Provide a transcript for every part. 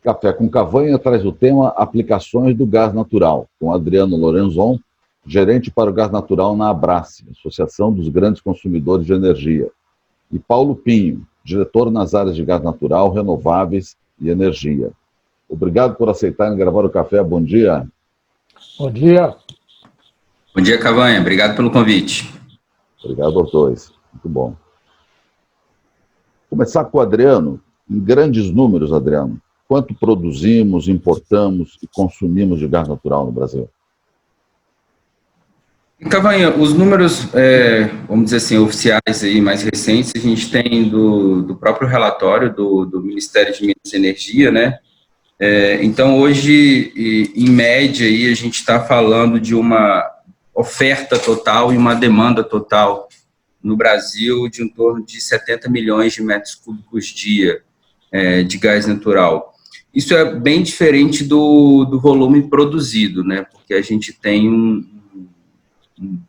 Café com Cavanha traz o tema Aplicações do Gás Natural, com Adriano Lorenzon, gerente para o gás natural na Abrace, Associação dos Grandes Consumidores de Energia, e Paulo Pinho, diretor nas áreas de gás natural, renováveis e energia. Obrigado por aceitarem gravar o café. Bom dia. Bom dia. Bom dia, Cavanha. Obrigado pelo convite. Obrigado aos dois. Muito bom. Começar com o Adriano. Em grandes números, Adriano, quanto produzimos, importamos e consumimos de gás natural no Brasil? Cavanha, os números, vamos dizer assim, oficiais aí, mais recentes, a gente tem do próprio relatório do Ministério de Minas e Energia, né? Então, hoje, em média, aí, a gente está falando de uma oferta total e uma demanda total no Brasil de em torno de 70 milhões de metros cúbicos dia de gás natural. Isso é bem diferente do volume produzido, né? Porque a gente tem um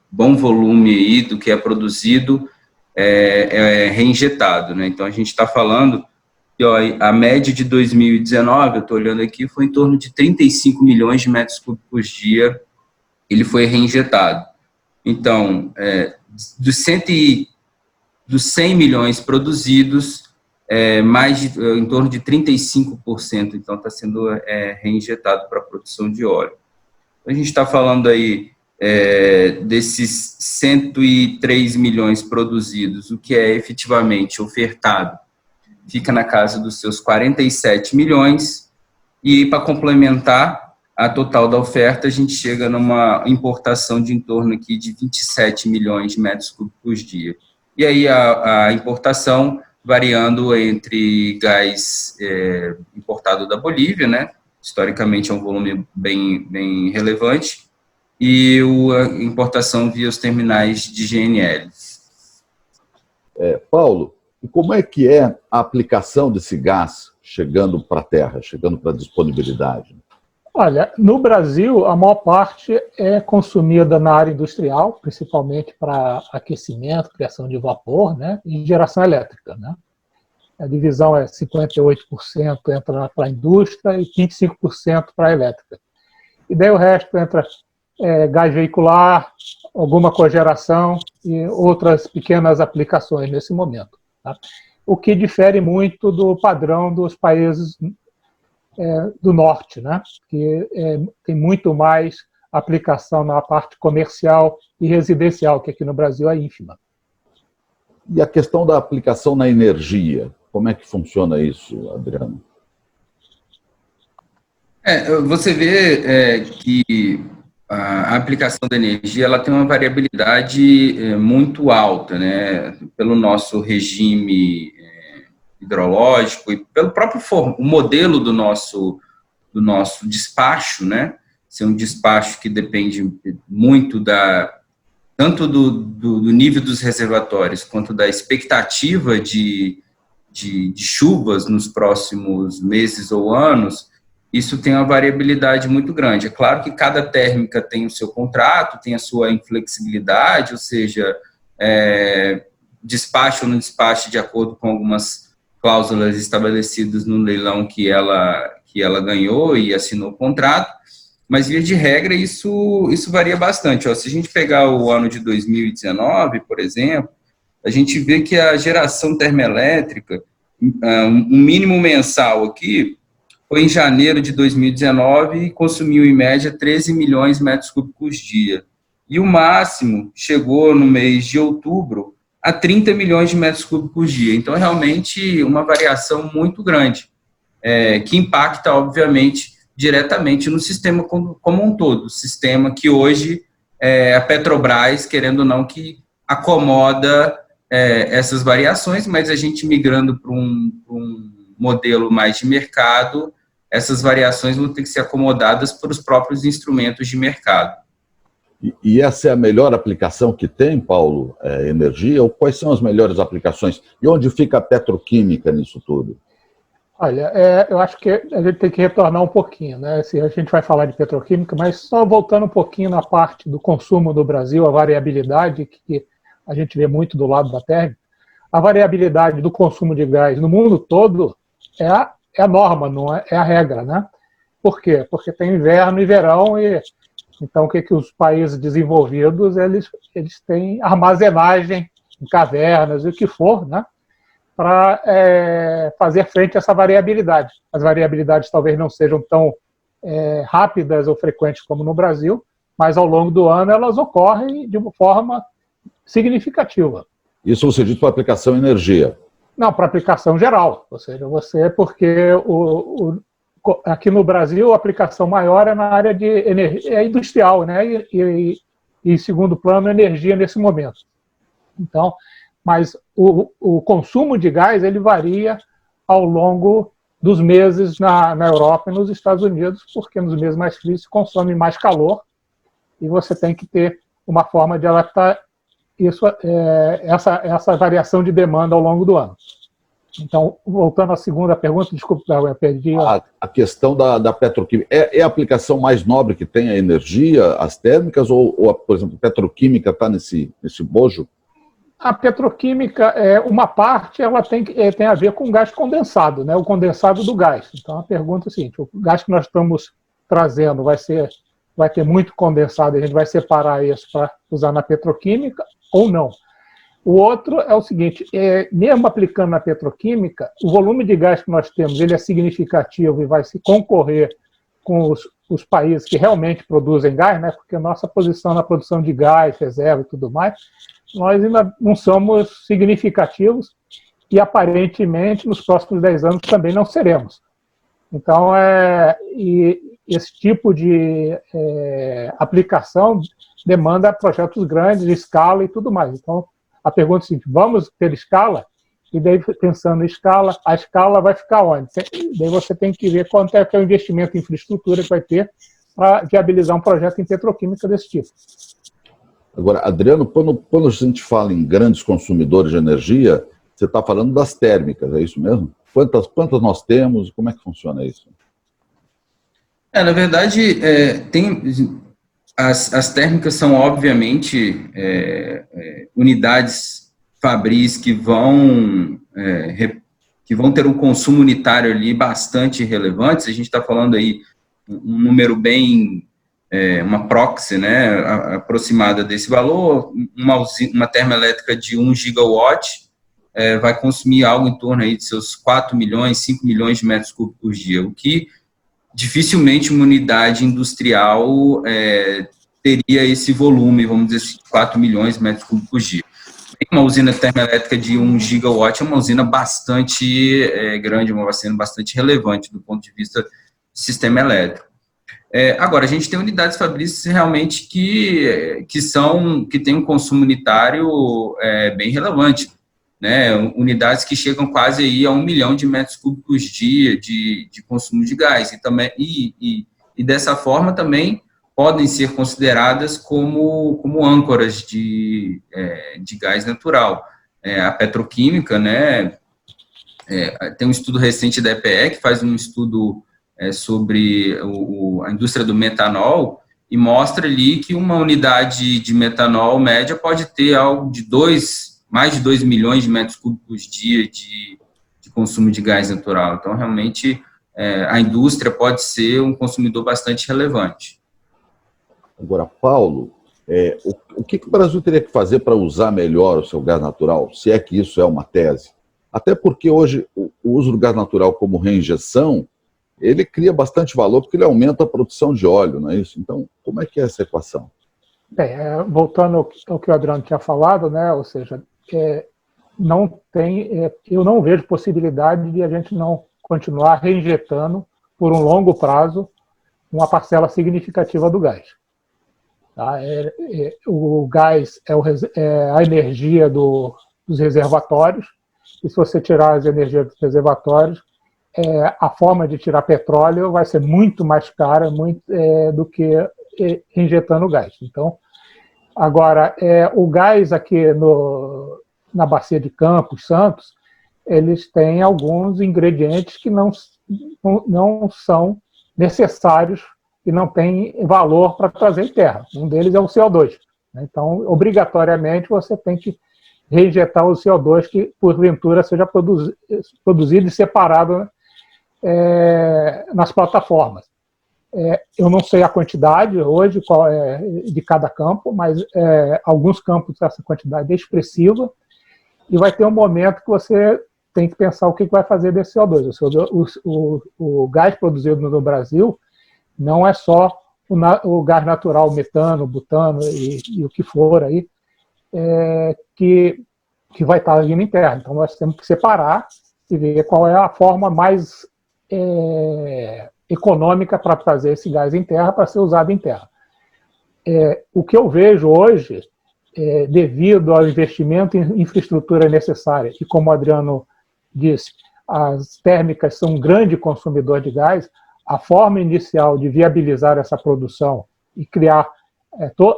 bom volume aí do que é produzido reinjetado, né? Então, a gente está falando que a média de 2019, eu estou olhando aqui, foi em torno de 35 milhões de metros cúbicos dia, ele foi reinjetado. Então, dos 100 milhões produzidos, em torno de 35%, então, está sendo reinjetado para a produção de óleo. Então, a gente está falando aí desses 103 milhões produzidos, o que é efetivamente ofertado, fica na casa dos seus 47 milhões, e para complementar a total da oferta, a gente chega numa importação de em torno aqui de 27 milhões de metros cúbicos dia. E aí a importação variando entre gás importado da Bolívia, né? Historicamente é um volume bem relevante, e a importação via os terminais de GNL. Paulo, e como é que é a aplicação desse gás chegando para a terra, chegando para a disponibilidade? Olha, no Brasil, a maior parte é consumida na área industrial, principalmente para aquecimento, criação de vapor, né, e geração elétrica, né? A divisão é 58% entra para a indústria e 25% para a elétrica. E daí o resto entra gás veicular, alguma cogeração e outras pequenas aplicações nesse momento. Tá? O que difere muito do padrão dos países do norte, né? Que tem muito mais aplicação na parte comercial e residencial, que aqui no Brasil é ínfima. E a questão da aplicação na energia, como é que funciona isso, Adriano? Você vê que a aplicação da energia ela tem uma variabilidade muito alta, né? Pelo nosso regime hidrológico e pelo próprio o modelo do nosso despacho, né? Ser um despacho que depende muito tanto do nível dos reservatórios quanto da expectativa de chuvas nos próximos meses ou anos. Isso tem uma variabilidade muito grande. É claro que cada térmica tem o seu contrato, tem a sua inflexibilidade, ou seja, despache ou não despache de acordo com algumas cláusulas estabelecidas no leilão que ela ganhou e assinou o contrato, mas, via de regra, isso varia bastante. Se a gente pegar o ano de 2019, por exemplo, a gente vê que a geração termoelétrica, um mínimo mensal aqui, foi em janeiro de 2019 e consumiu, em média, 13 milhões de metros cúbicos dia. E o máximo chegou no mês de outubro a 30 milhões de metros cúbicos dia. Então, é realmente uma variação muito grande, que impacta, obviamente, diretamente no sistema como um todo. O sistema que hoje a Petrobras, querendo ou não, que acomoda essas variações, mas a gente migrando para um modelo mais de mercado, essas variações vão ter que ser acomodadas por os próprios instrumentos de mercado. E essa é a melhor aplicação que tem, Paulo, energia? Ou quais são as melhores aplicações? E onde fica a petroquímica nisso tudo? Olha, eu acho que a gente tem que retornar um pouquinho, né? Se a gente vai falar de petroquímica, mas só voltando um pouquinho na parte do consumo do Brasil, a variabilidade que a gente vê muito do lado da térmica, a variabilidade do consumo de gás no mundo todo é a norma, não é a regra, né? Por quê? Porque tem inverno e verão, e então o que os países desenvolvidos eles têm armazenagem em cavernas e o que for, né? Para fazer frente a essa variabilidade. As variabilidades talvez não sejam tão rápidas ou frequentes como no Brasil, mas ao longo do ano elas ocorrem de uma forma significativa. Isso você diz para aplicação em energia? Não, para aplicação geral. Ou seja, porque aqui no Brasil a aplicação maior é na área de energia industrial, né? E em segundo plano, energia nesse momento. Então, mas o consumo de gás ele varia ao longo dos meses na Europa e nos Estados Unidos, porque nos meses mais frios se consome mais calor e você tem que ter uma forma de adaptar essa variação de demanda ao longo do ano. Então, voltando à segunda pergunta, desculpa, eu perdi. A questão da petroquímica, é a aplicação mais nobre que tem a energia, as térmicas, ou por exemplo, a petroquímica está nesse bojo? A petroquímica, uma parte, ela tem a ver com gás condensado, né? O condensado do gás. Então, a pergunta é a seguinte, o gás que nós estamos trazendo vai ter muito condensado, a gente vai separar isso para usar na petroquímica ou não? O outro é o seguinte, mesmo aplicando na petroquímica, o volume de gás que nós temos ele é significativo e vai se concorrer com os países que realmente produzem gás, né? Porque a nossa posição na produção de gás, reserva e tudo mais, nós ainda não somos significativos e, aparentemente, nos próximos 10 anos também não seremos. Então, esse tipo de aplicação demanda projetos grandes, de escala e tudo mais. Então, a pergunta é a seguinte, vamos ter escala? E daí, pensando em escala, a escala vai ficar onde? Daí você tem que ver quanto é o investimento em infraestrutura que vai ter para viabilizar um projeto em petroquímica desse tipo. Agora, Adriano, quando a gente fala em grandes consumidores de energia, você está falando das térmicas, é isso mesmo? Quantas nós temos? Como é que funciona isso? Na verdade, as térmicas são, obviamente, unidades fabris que vão ter um consumo unitário ali bastante relevante. A gente está falando aí um número bem... uma proxy, né, aproximada desse valor. Uma termoelétrica de 1 gigawatt vai consumir algo em torno aí de seus 4 milhões, 5 milhões de metros cúbicos por dia, o que dificilmente uma unidade industrial teria esse volume, vamos dizer assim, 4 milhões de metros cúbicos por dia. Uma usina termoelétrica de 1 gigawatt é uma usina bastante grande, uma usina bastante relevante do ponto de vista do sistema elétrico. Agora, a gente tem unidades fabris realmente que têm um consumo unitário bem relevante, né? Unidades que chegam quase aí a 1 milhão de metros cúbicos dia de consumo de gás, e dessa forma também podem ser consideradas como âncoras de gás natural. A petroquímica, né, tem um estudo recente da EPE que faz um estudo sobre a indústria do metanol e mostra ali que uma unidade de metanol média pode ter algo de mais de 2 milhões de metros cúbicos dia de consumo de gás natural. Então, realmente, a indústria pode ser um consumidor bastante relevante. Agora, Paulo, o que o Brasil teria que fazer para usar melhor o seu gás natural, se é que isso é uma tese? Até porque hoje o uso do gás natural como reinjeção ele cria bastante valor porque ele aumenta a produção de óleo, não é isso? Então, como é que é essa equação? Bem, voltando ao que o Adriano tinha falado, né? Ou seja, eu não vejo possibilidade de a gente não continuar reinjetando por um longo prazo uma parcela significativa do gás. Tá? O gás é a energia dos reservatórios, e se você tirar as energias dos reservatórios, a forma de tirar petróleo vai ser muito mais cara do que injetando gás. Então, agora, o gás aqui na Bacia de Campos, Santos, eles têm alguns ingredientes que não são necessários e não têm valor para trazer em terra. Um deles é o CO2. Então, obrigatoriamente, você tem que reinjetar o CO2 que, porventura, seja produzido e separado nas plataformas. Eu não sei a quantidade hoje qual é de cada campo, mas alguns campos essa quantidade é expressiva, e vai ter um momento que você tem que pensar o que vai fazer desse CO2. O gás produzido no Brasil não é só o gás natural, metano, butano e o que for aí, que vai estar vindo em terra. Então nós temos que separar e ver qual é a forma mais econômica para trazer esse gás em terra para ser usado em terra. O que eu vejo hoje, devido ao investimento em infraestrutura necessária, e como o Adriano disse, as térmicas são um grande consumidor de gás, a forma inicial de viabilizar essa produção e criar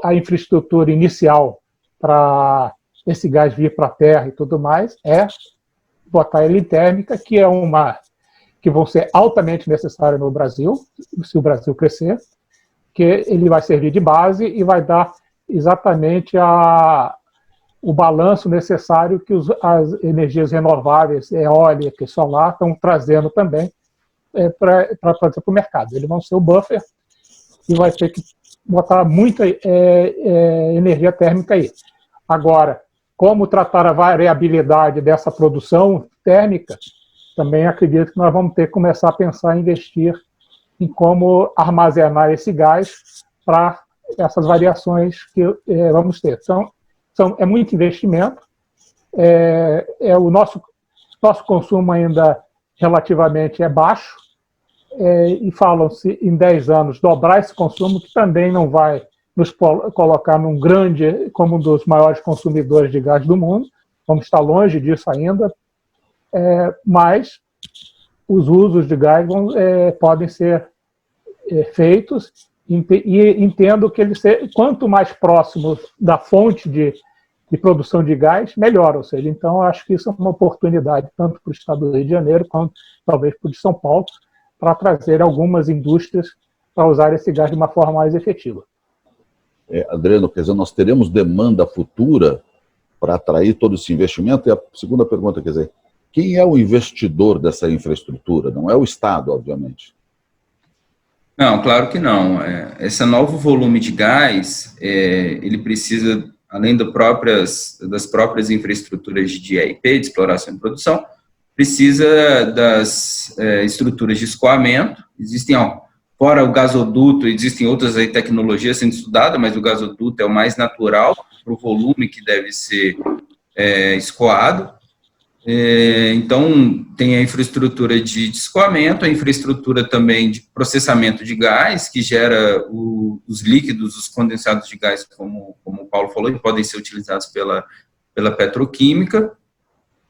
a infraestrutura inicial para esse gás vir para a terra e tudo mais é botar ele em térmica, que vão ser altamente necessárias no Brasil, se o Brasil crescer, que ele vai servir de base e vai dar exatamente o balanço necessário que as energias renováveis, eólica e solar, estão trazendo também para trazer para o mercado. Eles vão ser o buffer e vai ter que botar muita energia térmica aí. Agora, como tratar a variabilidade dessa produção térmica, também acredito que nós vamos ter que começar a pensar em investir em como armazenar esse gás para essas variações que vamos ter. Então, é muito investimento, o nosso consumo ainda relativamente é baixo, e falam-se em 10 anos dobrar esse consumo, que também não vai nos colocar como um dos maiores consumidores de gás do mundo, vamos estar longe disso ainda, mas os usos de gás podem ser feitos, e entendo que quanto mais próximos da fonte de produção de gás, melhor. Ou seja, então acho que isso é uma oportunidade tanto para o estado do Rio de Janeiro quanto talvez para o de São Paulo, para trazer algumas indústrias para usar esse gás de uma forma mais efetiva. Adriano, quer dizer, nós teremos demanda futura para atrair todo esse investimento? E a segunda pergunta, quer dizer, quem é o investidor dessa infraestrutura? Não é o Estado, obviamente. Não, claro que não. Esse novo volume de gás, ele precisa, além das próprias infraestruturas de EIP, de exploração e produção, precisa das estruturas de escoamento. Existem, fora o gasoduto, existem outras tecnologias sendo estudadas, mas o gasoduto é o mais natural para o volume que deve ser escoado. Então, tem a infraestrutura de escoamento, a infraestrutura também de processamento de gás, que gera os líquidos, os condensados de gás, como o Paulo falou, que podem ser utilizados pela petroquímica,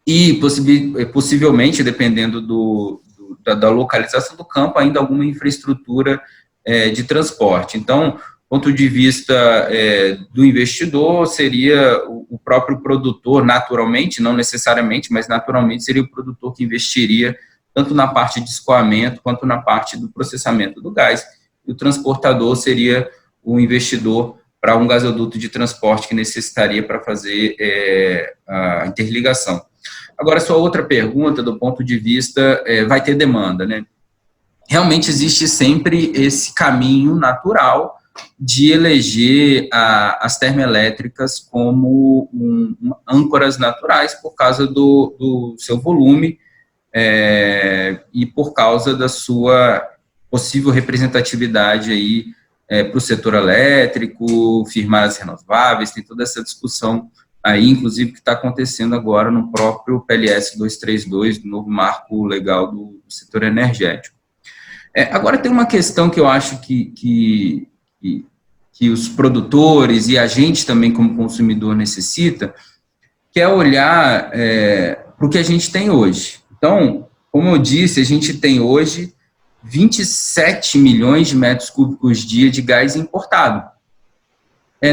e possivelmente, dependendo da localização do campo, ainda alguma infraestrutura de transporte. Então, ponto de vista do investidor, seria o próprio produtor, naturalmente, não necessariamente, mas naturalmente seria o produtor que investiria tanto na parte de escoamento quanto na parte do processamento do gás. E o transportador seria o investidor para um gasoduto de transporte que necessitaria para fazer a interligação. Agora, sua outra pergunta, do ponto de vista, vai ter demanda, né? Realmente existe sempre esse caminho natural de eleger as termoelétricas como âncoras naturais por causa do seu volume e por causa da sua possível representatividade aí para o setor elétrico, firmar as renováveis, tem toda essa discussão aí, inclusive, que está acontecendo agora no próprio PLS 232, do novo marco legal do setor energético. Agora tem uma questão que eu acho que os produtores e a gente também como consumidor necessita, que é olhar para o que a gente tem hoje. Então, como eu disse, a gente tem hoje 27 milhões de metros cúbicos dia de gás importado.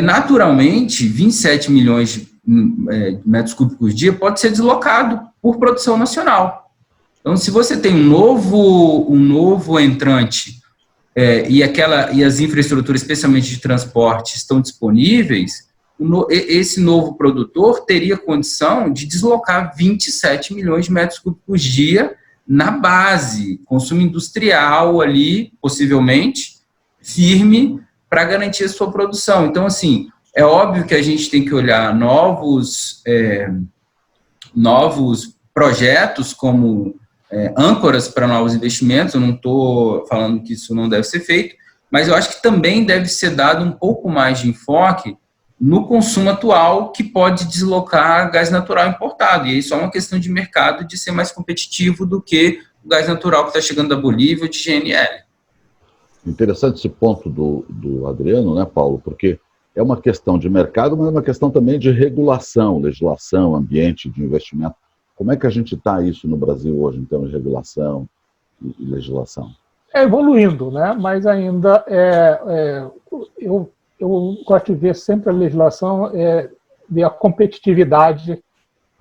Naturalmente, 27 milhões de metros cúbicos dia pode ser deslocado por produção nacional. Então, se você tem um novo entrante e as infraestruturas, especialmente de transporte, estão disponíveis, esse novo produtor teria condição de deslocar 27 milhões de metros cúbicos dia na base, consumo industrial ali, possivelmente, firme, para garantir a sua produção. Então, assim, é óbvio que a gente tem que olhar novos projetos como âncoras para novos investimentos. Eu não estou falando que isso não deve ser feito, mas eu acho que também deve ser dado um pouco mais de enfoque no consumo atual, que pode deslocar gás natural importado. E isso é uma questão de mercado, de ser mais competitivo do que o gás natural que está chegando da Bolívia ou de GNL. Interessante esse ponto do Adriano, né, Paulo? Porque é uma questão de mercado, mas é uma questão também de regulação, legislação, ambiente de investimento. Como é que a gente está isso no Brasil hoje, em termos de regulação e legislação? É evoluindo, né? Mas ainda eu gosto de ver sempre a legislação, ver a competitividade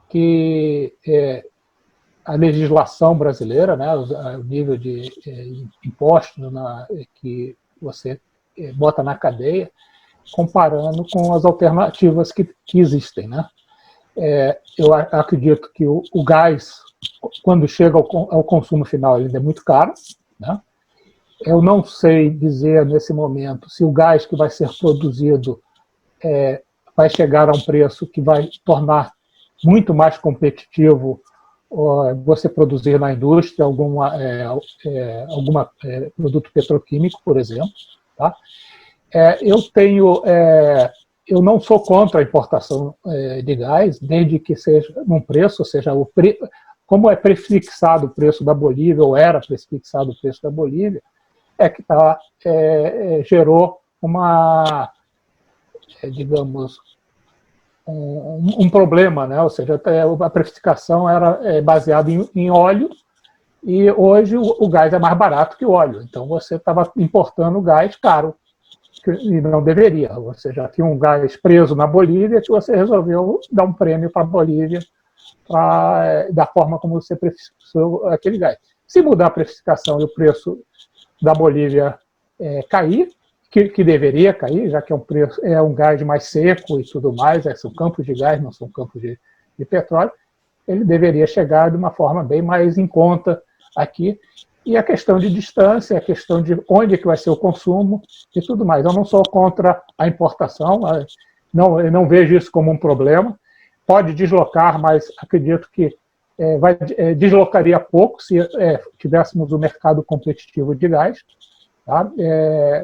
que a legislação brasileira, né, o nível de impostos que você bota na cadeia, comparando com as alternativas que existem, né? Eu acredito que o gás, quando chega ao consumo final, ele ainda é muito caro, né? Eu não sei dizer nesse momento se o gás que vai ser produzido vai chegar a um preço que vai tornar muito mais competitivo você produzir na indústria algum produto petroquímico, por exemplo. Tá? Eu não sou contra a importação de gás, desde que seja num preço, ou seja, como é prefixado o preço da Bolívia, ou era prefixado o preço da Bolívia, que gerou digamos, um problema, né? Ou seja, a precificação era baseada em óleo, e hoje o gás é mais barato que o óleo. Então você estava importando gás caro, e não deveria. Você já tinha um gás preso na Bolívia, que você resolveu dar um prêmio para a Bolívia da forma como você precificou aquele gás. Se mudar a precificação e o preço da Bolívia cair, que deveria cair, já que é um gás mais seco e tudo mais, são campos de gás, não são campos de petróleo, ele deveria chegar de uma forma bem mais em conta aqui. E a questão de distância, a questão de onde que vai ser o consumo e tudo mais. Eu não sou contra a importação, eu não vejo isso como um problema. Pode deslocar, mas acredito que deslocaria pouco se tivéssemos um mercado competitivo de gás. Tá?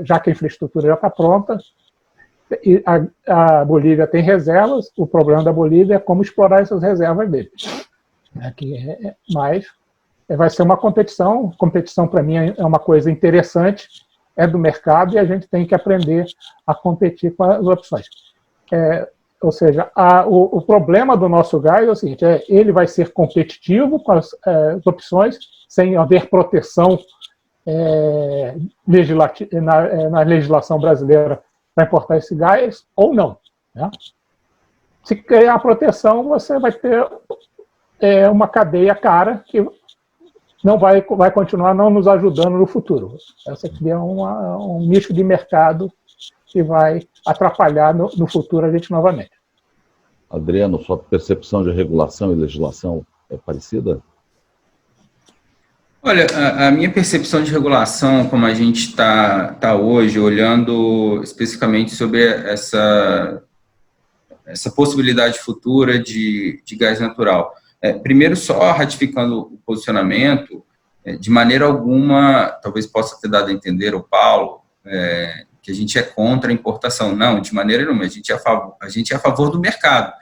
Já que a infraestrutura já está pronta, e a Bolívia tem reservas, o problema da Bolívia é como explorar essas reservas dele. Mas vai ser uma competição para mim é uma coisa interessante, é do mercado, e a gente tem que aprender a competir com as opções. Ou seja, o problema do nosso gás é o seguinte, ele vai ser competitivo com as opções, sem haver proteção na legislação brasileira para importar esse gás, ou não. Né? Se criar a proteção, você vai ter uma cadeia cara que não vai continuar não nos ajudando no futuro. Essa aqui é um nicho de mercado que vai atrapalhar no futuro a gente novamente. Adriano, sua percepção de regulação e legislação é parecida? Olha, a minha percepção de regulação, como a gente está hoje, olhando especificamente sobre essa possibilidade futura de gás natural. Primeiro, só ratificando o posicionamento, de maneira alguma, talvez possa ter dado a entender o Paulo, que a gente é contra a importação. Não, de maneira nenhuma, a gente é a favor do mercado.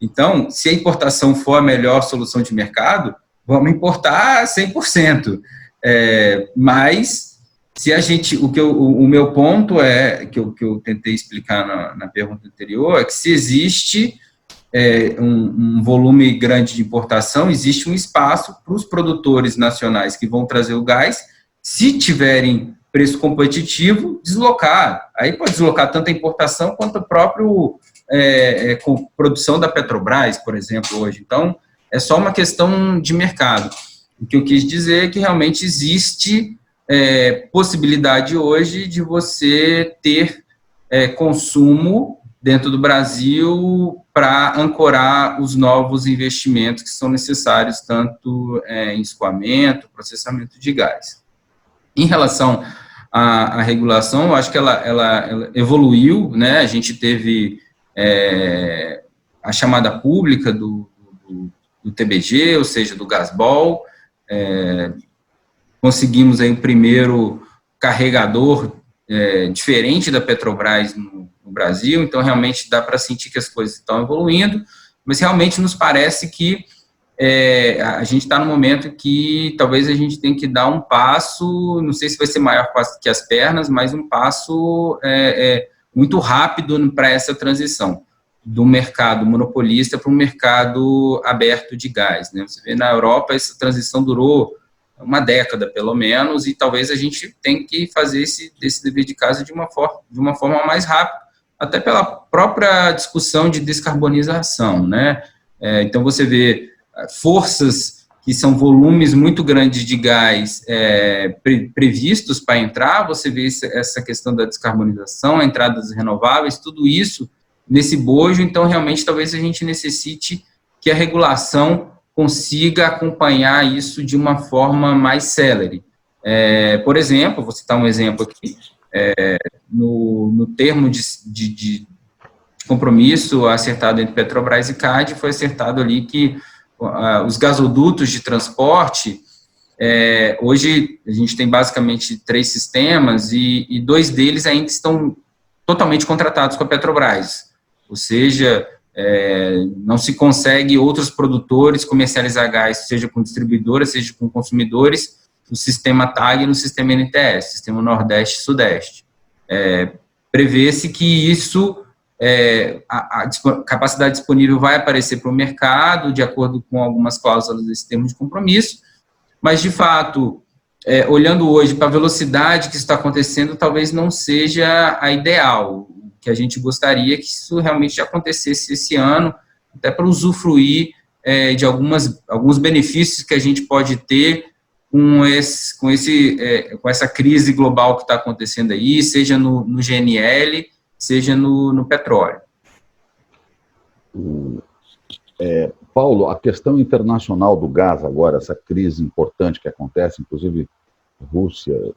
Então, se a importação for a melhor solução de mercado, vamos importar 100%. Mas, se a gente... O meu ponto que eu tentei explicar na pergunta anterior, é que se existe um volume grande de importação, existe um espaço para os produtores nacionais que vão trazer o gás, se tiverem preço competitivo, deslocar. Aí pode deslocar tanto a importação quanto a própria produção da Petrobras, por exemplo, hoje. Então, é só uma questão de mercado. O que eu quis dizer é que realmente existe possibilidade hoje de você ter consumo dentro do Brasil para ancorar os novos investimentos que são necessários, tanto em escoamento, processamento de gás. Em relação à regulação, eu acho que ela evoluiu, né? A gente teve a chamada pública do TBG, ou seja, do Gasbol, conseguimos aí o primeiro carregador diferente da Petrobras no Brasil, então realmente dá para sentir que as coisas estão evoluindo, mas realmente nos parece que a gente está no momento que talvez a gente tenha que dar um passo, não sei se vai ser maior que as pernas, mas um passo muito rápido para essa transição do mercado monopolista para um mercado aberto de gás, né? Você vê na Europa essa transição durou uma década, pelo menos, e talvez a gente tenha que fazer esse dever de casa de uma forma mais rápida, até pela própria discussão de descarbonização, né? Então, você vê forças que são volumes muito grandes de gás previstos para entrar, você vê essa questão da descarbonização, a entrada das renováveis, tudo isso nesse bojo, então, realmente, talvez a gente necessite que a regulação consiga acompanhar isso de uma forma mais célere. Por exemplo, vou citar um exemplo aqui, no termo de compromisso acertado entre Petrobras e CAD, foi acertado ali que os gasodutos de transporte, hoje a gente tem basicamente 3 sistemas e 2 deles ainda estão totalmente contratados com a Petrobras, ou seja, não se consegue outros produtores comercializar gás, seja com distribuidoras, seja com consumidores, no sistema TAG e no sistema NTS, sistema Nordeste e Sudeste. Prevê-se que isso, a capacidade disponível vai aparecer para o mercado, de acordo com algumas cláusulas desse termo de compromisso, mas, de fato, olhando hoje para a velocidade que isso está acontecendo, talvez não seja a ideal. Que a gente gostaria que isso realmente acontecesse esse ano, até para usufruir de alguns benefícios que a gente pode ter com essa crise global que está acontecendo aí, seja no GNL, seja no petróleo. Paulo, a questão internacional do gás agora, essa crise importante que acontece, inclusive a Rússia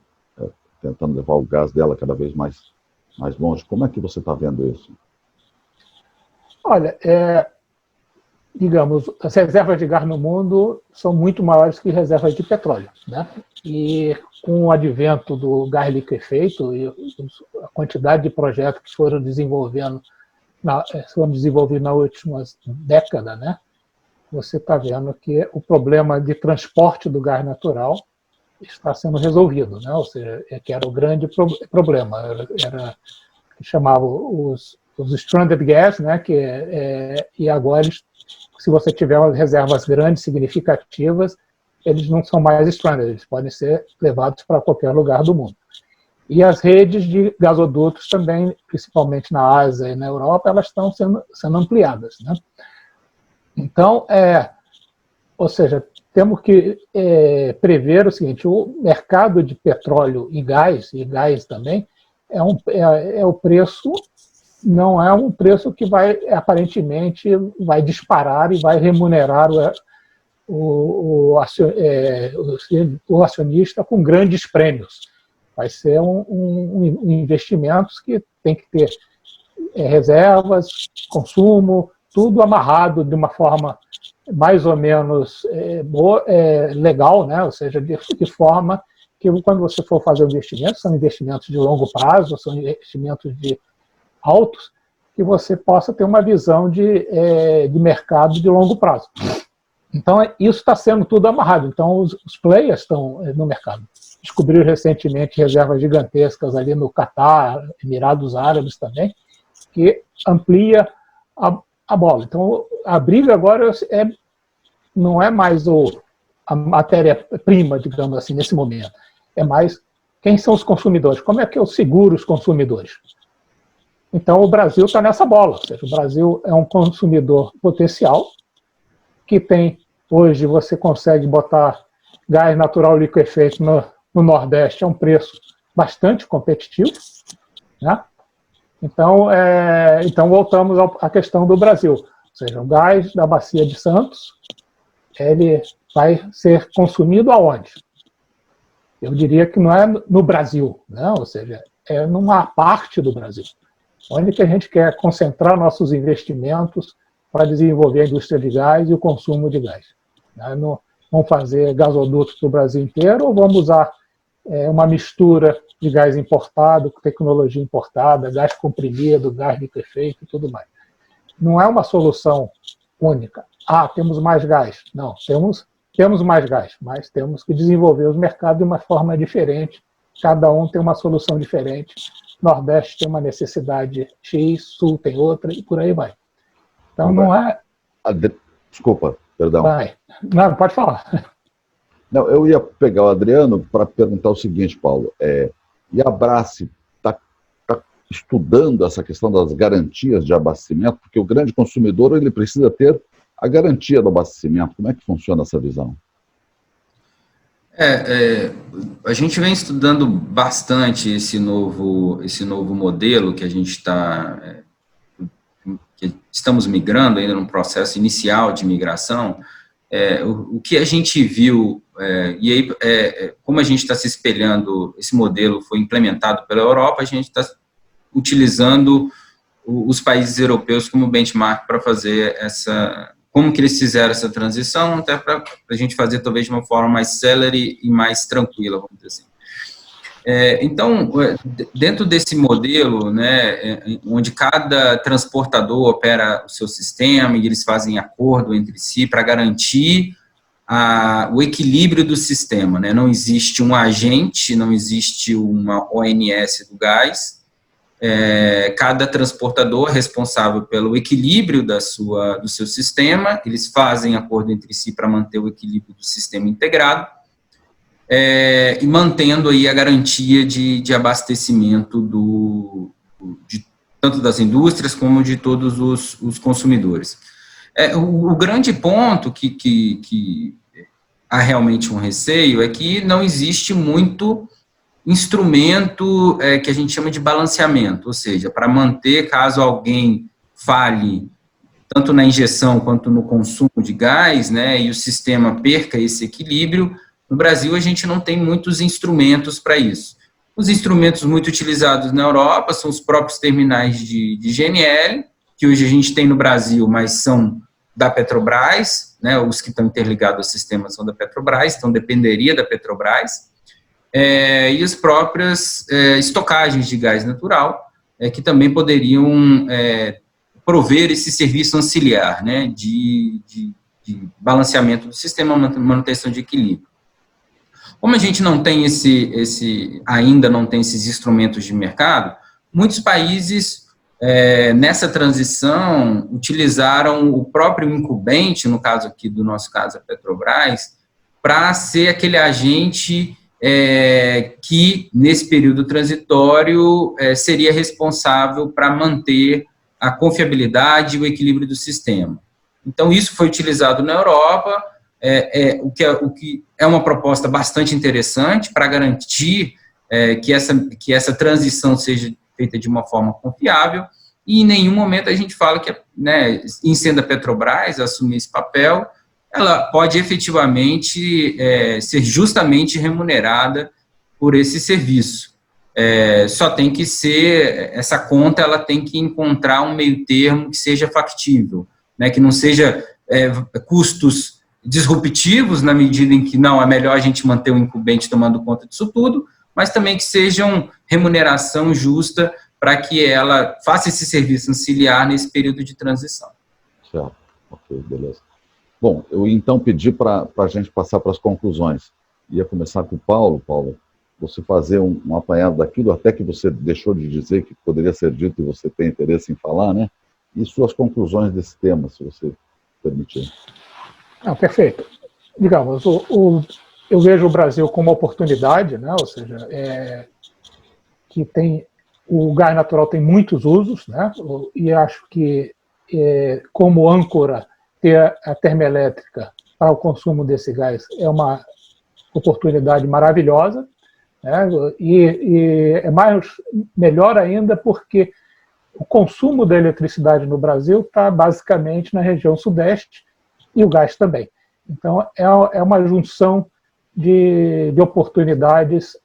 tentando levar o gás dela cada vez mais longe. Como é que você está vendo isso? Olha, digamos, as reservas de gás no mundo são muito maiores que reservas de petróleo, né? E com o advento do gás liquefeito e a quantidade de projetos que foram desenvolvidos na última década, né? Você está vendo que o problema de transporte do gás natural está sendo resolvido, né? Ou seja, que era o grande problema, era que chamavam os stranded gas, né? E agora, se você tiver reservas grandes, significativas, eles não são mais stranded, eles podem ser levados para qualquer lugar do mundo. E as redes de gasodutos também, principalmente na Ásia e na Europa, elas estão sendo ampliadas, né? Então, ou seja, temos que prever o seguinte: o mercado de petróleo e gás também, o preço não é um preço que aparentemente vai disparar e vai remunerar o acionista com grandes prêmios. Vai ser um investimento que tem que ter reservas, consumo, tudo amarrado de uma forma mais ou menos legal, né? Ou seja, de forma que quando você for fazer investimentos, são investimentos de longo prazo, são investimentos altos, que você possa ter uma visão de mercado de longo prazo. Então, isso está sendo tudo amarrado. Então, os players estão no mercado. Descobriram recentemente reservas gigantescas ali no Catar, Emirados Árabes também, que amplia a bola. Então, a briga agora não é mais a matéria-prima, digamos assim, nesse momento. É mais quem são os consumidores, como é que eu seguro os consumidores. Então, o Brasil está nessa bola. Ou seja, o Brasil é um consumidor potencial, que tem, hoje você consegue botar gás natural liquefeito no Nordeste a um preço bastante competitivo, né? Então voltamos à questão do Brasil. Ou seja, o gás da Bacia de Santos, ele vai ser consumido aonde? Eu diria que não é no Brasil, né? Ou seja, é numa parte do Brasil, onde que a gente quer concentrar nossos investimentos para desenvolver a indústria de gás e o consumo de gás. Vamos fazer gasodutos para o Brasil inteiro ou vamos usar uma mistura de gás importado, com tecnologia importada, gás comprimido, gás liquefeito e tudo mais. Não é uma solução única. Temos mais gás. Não, temos mais gás, mas temos que desenvolver os mercados de uma forma diferente. Cada um tem uma solução diferente. Nordeste tem uma necessidade X, Sul tem outra e por aí vai. Então não é... Desculpa, perdão. Vai. Não, pode falar. Não, eu ia pegar o Adriano para perguntar o seguinte, Paulo. E a Braskem está estudando essa questão das garantias de abastecimento, porque o grande consumidor ele precisa ter a garantia do abastecimento. Como é que funciona essa visão? A gente vem estudando bastante esse novo modelo que a gente que estamos migrando ainda num processo inicial de migração. O que a gente viu, e aí, como a gente está se espelhando, esse modelo foi implementado pela Europa, a gente está utilizando os países europeus como benchmark para fazer como que eles fizeram essa transição, até para a gente fazer talvez de uma forma mais célere e mais tranquila, vamos dizer assim. Então, dentro desse modelo, né, onde cada transportador opera o seu sistema e eles fazem acordo entre si para garantir o equilíbrio do sistema, né? Não existe um agente, não existe uma ONS do gás. Cada transportador é responsável pelo equilíbrio do seu sistema, eles fazem acordo entre si para manter o equilíbrio do sistema integrado, e mantendo aí a garantia de abastecimento tanto das indústrias como de todos os consumidores. O grande ponto que há realmente um receio é que não existe muito instrumento que a gente chama de balanceamento, ou seja, para manter, caso alguém falhe, tanto na injeção quanto no consumo de gás, né, e o sistema perca esse equilíbrio. No Brasil, a gente não tem muitos instrumentos para isso. Os instrumentos muito utilizados na Europa são os próprios terminais de GNL, que hoje a gente tem no Brasil, mas são da Petrobras, né, os que estão interligados ao sistema são da Petrobras, então dependeria da Petrobras. E as próprias estocagens de gás natural, que também poderiam prover esse serviço auxiliar, né, de balanceamento do sistema, manutenção de equilíbrio. Como a gente não tem ainda não tem esses instrumentos de mercado, muitos países nessa transição utilizaram o próprio incumbente, no caso aqui do nosso caso a Petrobras, para ser aquele agente que, nesse período transitório, seria responsável para manter a confiabilidade e o equilíbrio do sistema. Então, isso foi utilizado na Europa, o que é uma proposta bastante interessante para garantir que essa transição seja feita de uma forma confiável, e em nenhum momento a gente fala que, né, em sendo a Petrobras assumir esse papel, ela pode efetivamente ser justamente remunerada por esse serviço. Só tem que ser, essa conta ela tem que encontrar um meio termo que seja factível, né, que não seja custos disruptivos, na medida em que não, é melhor a gente manter o incumbente tomando conta disso tudo, mas também que sejam remuneração justa para que ela faça esse serviço auxiliar nesse período de transição. Certo, ok, beleza. Bom, eu então pedi para a gente passar para as conclusões. Ia começar com o Paulo. Paulo, você fazer um apanhado daquilo, até que você deixou de dizer que poderia ser dito e você tem interesse em falar, né? E suas conclusões desse tema, se você permitir. Perfeito. Digamos, eu vejo o Brasil como uma oportunidade, né? Ou seja, que o gás natural tem muitos usos, né? E acho que, como âncora, ter a termoelétrica para o consumo desse gás é uma oportunidade maravilhosa, né? E é melhor ainda porque o consumo da eletricidade no Brasil está basicamente na região sudeste e o gás também. Então, é uma junção de oportunidades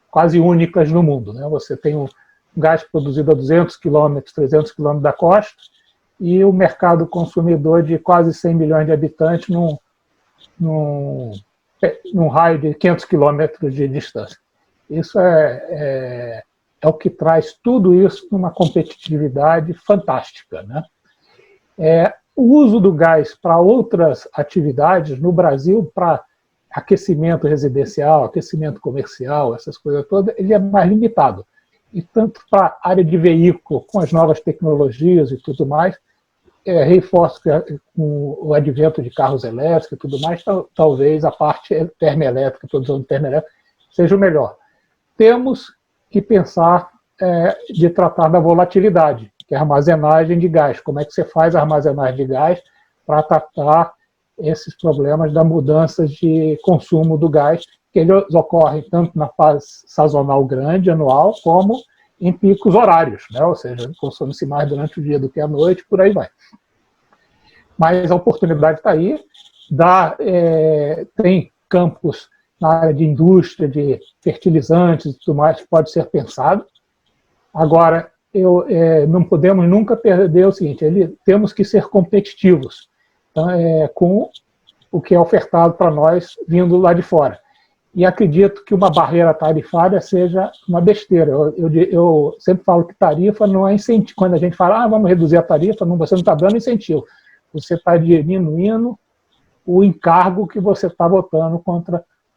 quase únicas no mundo, né? Você tem um gás produzido a 200 quilômetros, 300 quilômetros da costa e o mercado consumidor de quase 100 milhões de habitantes num raio de 500 quilômetros de distância. Isso é o que traz tudo isso numa competitividade fantástica, né? O uso do gás para outras atividades no Brasil, para aquecimento residencial, aquecimento comercial, essas coisas todas, ele é mais limitado. E tanto para a área de veículo, com as novas tecnologias e tudo mais, reforço que com o advento de carros elétricos e tudo mais, talvez a parte termoelétrica, a produção de termoelétrica, seja o melhor. Temos que pensar de tratar da volatilidade, que é a armazenagem de gás. Como é que você faz a armazenagem de gás para tratar esses problemas da mudança de consumo do gás, que eles ocorrem tanto na fase sazonal grande, anual, como em picos horários, né? Ou seja, consome-se mais durante o dia do que à noite, por aí vai. Mas a oportunidade está aí, tem campos na área de indústria, de fertilizantes e tudo mais, pode ser pensado. Agora, não podemos nunca perder o seguinte, temos que ser competitivos, então, com o que é ofertado para nós vindo lá de fora. E acredito que uma barreira tarifária seja uma besteira. Eu sempre falo que tarifa não é incentivo. Quando a gente fala, vamos reduzir a tarifa, você não está dando incentivo. Você está diminuindo o encargo que você está botando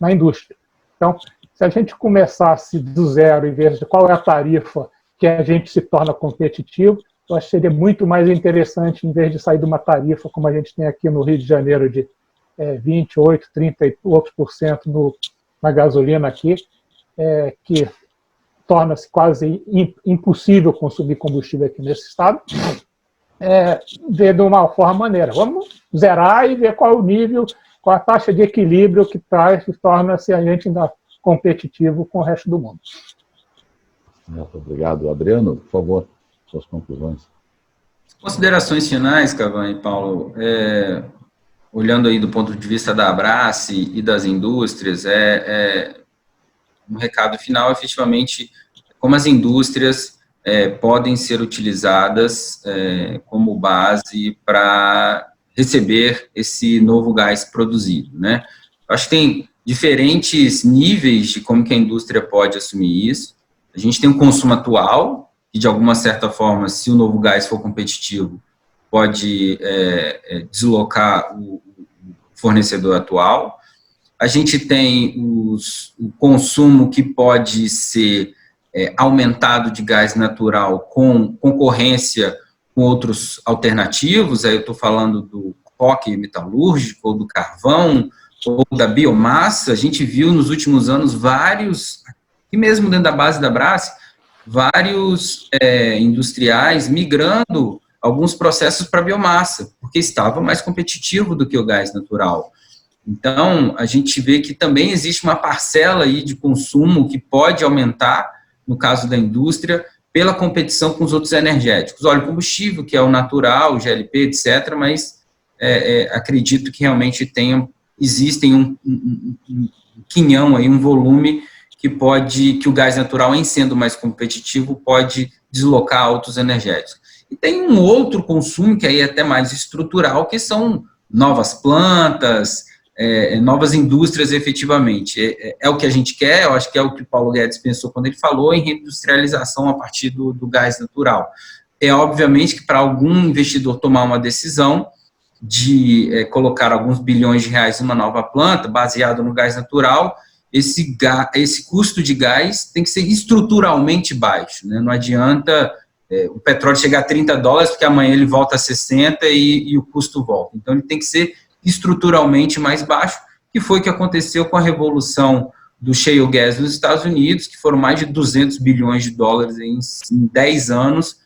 na indústria. Então, se a gente começasse do zero e ver qual é a tarifa que a gente se torna competitivo, eu acho que seria muito mais interessante, em vez de sair de uma tarifa como a gente tem aqui no Rio de Janeiro, de 28%, 30% e poucos por cento na gasolina aqui, que torna-se quase impossível consumir combustível aqui nesse estado, ver de uma forma maneira. Vamos zerar e ver qual é o nível, qual a taxa de equilíbrio que torna-se a gente ainda competitivo com o resto do mundo. Muito obrigado. Adriano, por favor, suas conclusões. Considerações finais, Cavan e Paulo, olhando aí do ponto de vista da Abrace e das indústrias, um recado final, efetivamente, como as indústrias podem ser utilizadas como base para receber esse novo gás produzido, né? Acho que tem diferentes níveis de como que a indústria pode assumir isso. A gente tem o consumo atual, que de alguma certa forma, se o novo gás for competitivo, pode deslocar o fornecedor atual. A gente tem o consumo que pode ser aumentado de gás natural com concorrência com outros alternativos, aí eu estou falando do coque metalúrgico, ou do carvão, ou da biomassa. A gente viu nos últimos anos vários, e mesmo dentro da base da Brás, vários industriais migrando alguns processos para biomassa, porque estava mais competitivo do que o gás natural. Então, a gente vê que também existe uma parcela aí de consumo que pode aumentar, no caso da indústria, pela competição com os outros energéticos. Olha, o combustível, que é o natural, o GLP, etc., mas acredito que realmente existem um quinhão aí, um volume que o gás natural, em sendo mais competitivo, pode deslocar outros energéticos. E tem um outro consumo, que aí é até mais estrutural, que são novas plantas, novas indústrias, efetivamente. É o que a gente quer, eu acho que é o que o Paulo Guedes pensou quando ele falou em reindustrialização a partir do gás natural. Obviamente que para algum investidor tomar uma decisão de colocar alguns bilhões de reais em uma nova planta, baseado no gás natural, esse custo de gás tem que ser estruturalmente baixo, né? Não adianta o petróleo chegar a $30, porque amanhã ele volta a 60 e o custo volta. Então, ele tem que ser estruturalmente mais baixo, que foi o que aconteceu com a revolução do shale gas nos Estados Unidos, que foram mais de 200 bilhões de dólares em 10 anos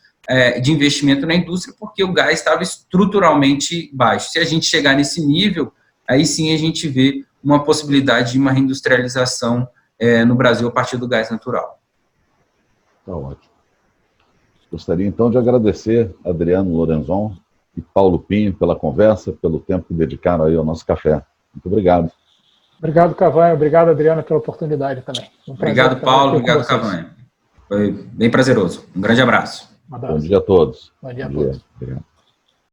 de investimento na indústria, porque o gás estava estruturalmente baixo. Se a gente chegar nesse nível, aí sim a gente vê uma possibilidade de uma reindustrialização no Brasil a partir do gás natural. Está ótimo. Gostaria, então, de agradecer a Adriano Lorenzon e Paulo Pinho pela conversa, pelo tempo que dedicaram aí ao nosso café. Muito obrigado. Obrigado, Cavanha. Obrigado, Adriana, pela oportunidade também. Obrigado, Paulo. Obrigado, Cavanha. Foi bem prazeroso. Um grande abraço. Um abraço. Bom dia a todos. Bom dia a todos. Obrigado.